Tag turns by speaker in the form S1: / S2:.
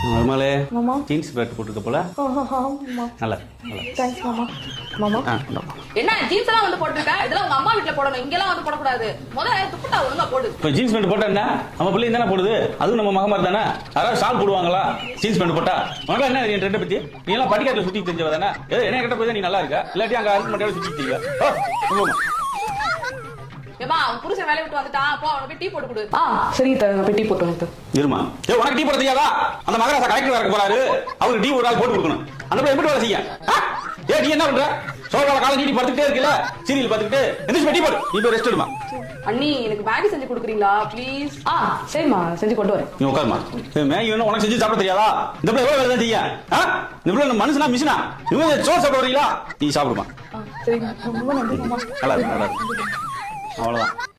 S1: மருமகளே
S2: மாமா
S1: jeans pant போட்டுக்க போல
S2: மாமா
S1: நல்லா
S2: தேங்க்ஸ் மாமா மாமா
S3: என்ன ஜீன்ஸ் எல்லாம் வந்து போட்டுருக்க இதெல்லாம் உங்க அம்மா வீட்டுல போடணும் இங்கெல்லாம் வந்து போடக்கூடாது முதல்ல துப்பட்டா ஒழுங்கா போடு
S1: இப்போ ஜீன்ஸ் பேண்ட் போட்டா என்ன நம்ம பிள்ளை தானே போடுது அதுவும் நம்ம மகமாரி தானே யாராவது ஷால் போடுவாங்களா ஜீன்ஸ் பேண்ட் போட்டா உனக்கு என்ன என் ரெண்டை பத்தி நீ எல்லாம் படிக்காட்டில் சுத்தி தெரிஞ்சவ தானே என்ன கிட்ட போய் நீ நல்லா இருக்க இல்லாட்டி அங்க அருக்கு மட்டும் சுத்தி தெரியுங்க
S3: ஏமா அவன் புருஷன் வேலையை விட்டு வந்துட்டான் அப்போ அவனுக்கு போய் டீ போட்டு கொடு
S2: சரிங்க தர நான் போய் டீ போட்டு வந்து
S1: இருமா உனக்கு டீ போட தெரியாதா அந்த மகராசா கலெக்டர் வரக்கு போறாரு அவருக்கு டீ ஒரு ஆள் போட்டு கொடுக்கணும் அந்த பிள்ளை எப்படி வேலை செய்ய நீ என்ன பண்ற சோபால காலை நீட்டி படுத்துக்கிட்டே இருக்கல சீரியல் பார்த்துக்கிட்டு எந்திரிச்சு டீ போடு நீ போய் ரெஸ்ட் எடுமா
S3: அண்ணி எனக்கு மேகி செஞ்சு கொடுக்குறீங்களா ப்ளீஸ்
S2: சரிம்மா செஞ்சு கொண்டு வரேன்
S1: நீ உட்காருமா மேகி வேணும் உனக்கு செஞ்சு சாப்பிட தெரியாதா இந்த பிள்ளை எவ்வளவு வேலை தான் செய்ய இந்த பிள்ளை மனுஷனா மிஷினா இவங்க சோறு சாப்பிட வரீங்களா நீ சாப்பிடுமா
S2: சரிங்க ரொம்ப நன்றி மாமா
S1: நல்லா இருக்கு அவ்வளவுதான்